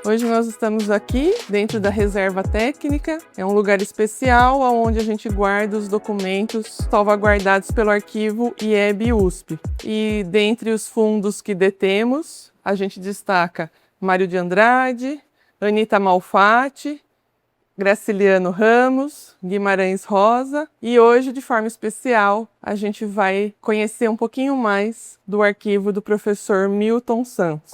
Hoje nós estamos aqui dentro da Reserva Técnica. É um lugar especial onde a gente guarda os documentos salvaguardados pelo arquivo IEB-USP. E dentre os fundos que detemos, a gente destaca Mário de Andrade, Anita Malfatti, Graciliano Ramos, Guimarães Rosa, e hoje, de forma especial, a gente vai conhecer um pouquinho mais do arquivo do professor Milton Santos.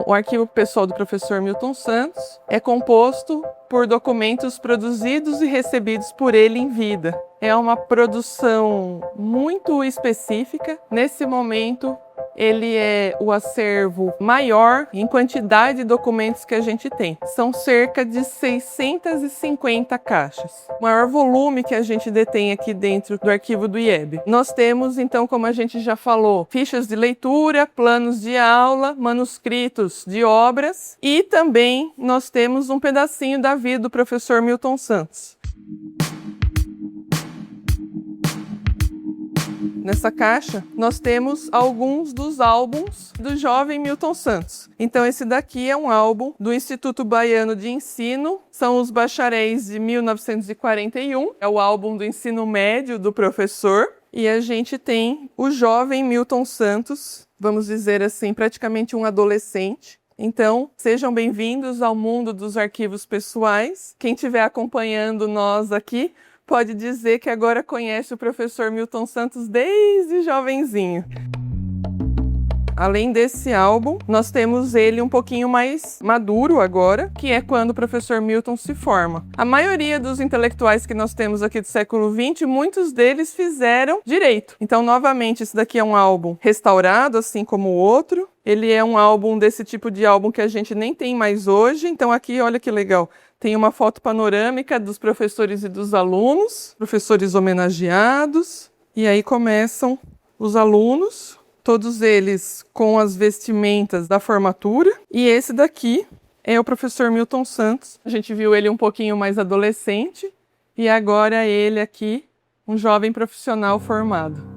O arquivo pessoal do professor Milton Santos é composto por documentos produzidos e recebidos por ele em vida. É uma produção muito específica. Nesse momento, ele é o acervo maior em quantidade de documentos que a gente tem. São cerca de 650 caixas. O maior volume que a gente detém aqui dentro do arquivo do IEB. Nós temos, então, como a gente já falou, fichas de leitura, planos de aula, manuscritos de obras e também nós temos um pedacinho da vida do professor Milton Santos. Nessa caixa, nós temos alguns dos álbuns do jovem Milton Santos. Então, esse daqui é um álbum do Instituto Baiano de Ensino, são os bacharéis de 1941, é o álbum do ensino médio do professor, e a gente tem o jovem Milton Santos, vamos dizer assim, praticamente um adolescente. Então, sejam bem-vindos ao mundo dos arquivos pessoais. Quem estiver acompanhando nós aqui, pode dizer que agora conhece o professor Milton Santos desde jovenzinho. Além desse álbum, nós temos ele um pouquinho mais maduro agora, que é quando o professor Milton se forma. A maioria dos intelectuais que nós temos aqui do século XX, muitos deles fizeram direito. Então, novamente, esse daqui é um álbum restaurado, assim como o outro. Ele é um álbum desse tipo de álbum que a gente nem tem mais hoje. Então, aqui, olha que legal. Tem uma foto panorâmica dos professores e dos alunos, professores homenageados. E aí começam os alunos, todos eles com as vestimentas da formatura. E esse daqui é o professor Milton Santos. A gente viu ele um pouquinho mais adolescente e agora ele aqui, um jovem profissional formado.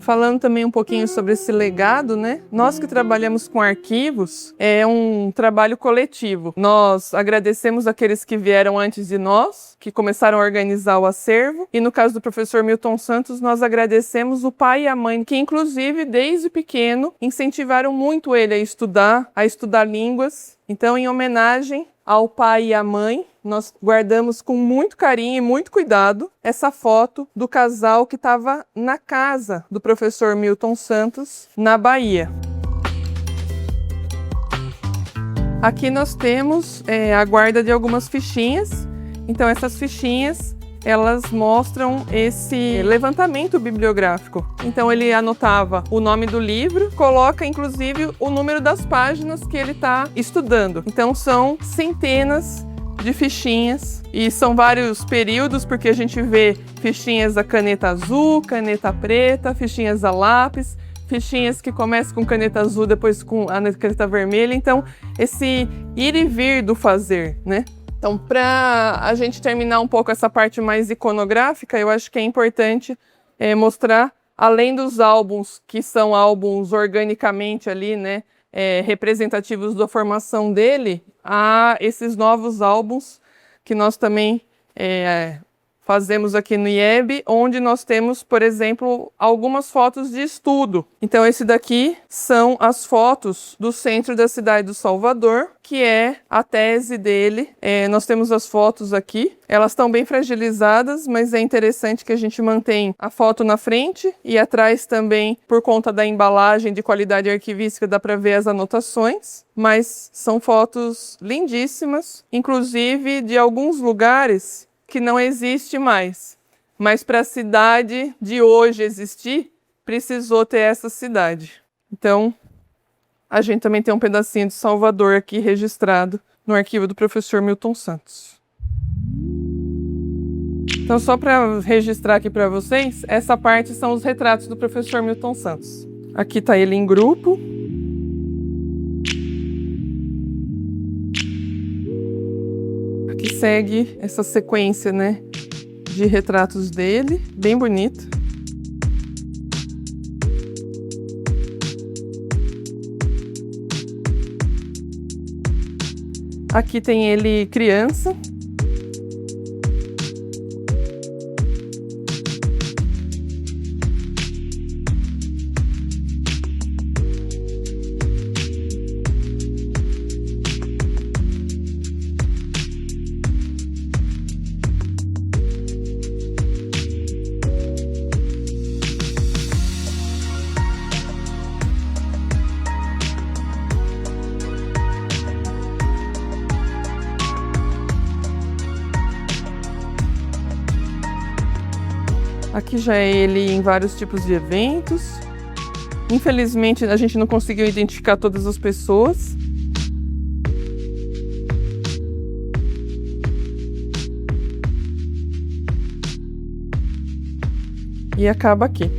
Falando também um pouquinho sobre esse legado, né? Nós que trabalhamos com arquivos, é um trabalho coletivo. Nós agradecemos aqueles que vieram antes de nós, que começaram a organizar o acervo. E no caso do professor Milton Santos, nós agradecemos o pai e a mãe, que inclusive, desde pequeno, incentivaram muito ele a estudar línguas. Então, em homenagem ao pai e à mãe, nós guardamos com muito carinho e muito cuidado essa foto do casal que estava na casa do professor Milton Santos, na Bahia. Aqui nós temos a guarda de algumas fichinhas. Então, essas fichinhas, elas mostram esse levantamento bibliográfico. Então, ele anotava o nome do livro, coloca inclusive o número das páginas que ele está estudando. Então, são centenas de fichinhas e são vários períodos, porque a gente vê fichinhas a caneta azul, caneta preta, fichinhas a lápis, fichinhas que começam com caneta azul, depois com a caneta vermelha. Então, esse ir e vir do fazer, né? Então, para a gente terminar um pouco essa parte mais iconográfica, eu acho que é importante mostrar, além dos álbuns, que são álbuns organicamente ali, né, representativos da formação dele, há esses novos álbuns que nós também fazemos aqui no IEB, onde nós temos, por exemplo, algumas fotos de estudo. Então, esse daqui são as fotos do centro da cidade do Salvador, que é a tese dele. Nós temos as fotos aqui. Elas estão bem fragilizadas, mas é interessante que a gente mantém a foto na frente e atrás também, por conta da embalagem de qualidade arquivística, dá para ver as anotações. Mas são fotos lindíssimas, inclusive de alguns lugares que não existe mais. Mas para a cidade de hoje existir, precisou ter essa cidade. Então, a gente também tem um pedacinho de Salvador aqui registrado no arquivo do professor Milton Santos. Então, só para registrar aqui para vocês, essa parte são os retratos do professor Milton Santos. Aqui está ele em grupo. segue essa sequência, né, de retratos dele, bem bonito. Aqui tem ele criança. Aqui já é ele em vários tipos de eventos. Infelizmente, a gente não conseguiu identificar todas as pessoas. E acaba aqui.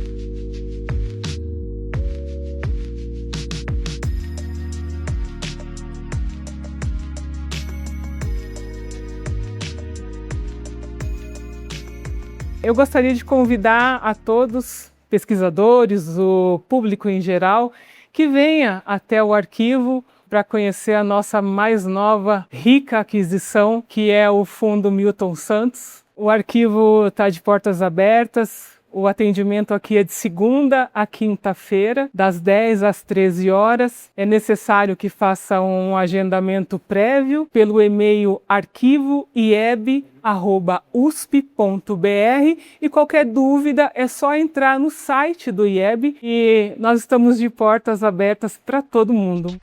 Eu gostaria de convidar a todos, pesquisadores, o público em geral, que venha até o arquivo para conhecer a nossa mais nova, rica aquisição, que é o Fundo Milton Santos. O arquivo está de portas abertas. O atendimento aqui é de segunda a quinta-feira, das 10 às 13 horas. É necessário que faça um agendamento prévio pelo e-mail arquivoieb@usp.br e qualquer dúvida é só entrar no site do IEB e nós estamos de portas abertas para todo mundo.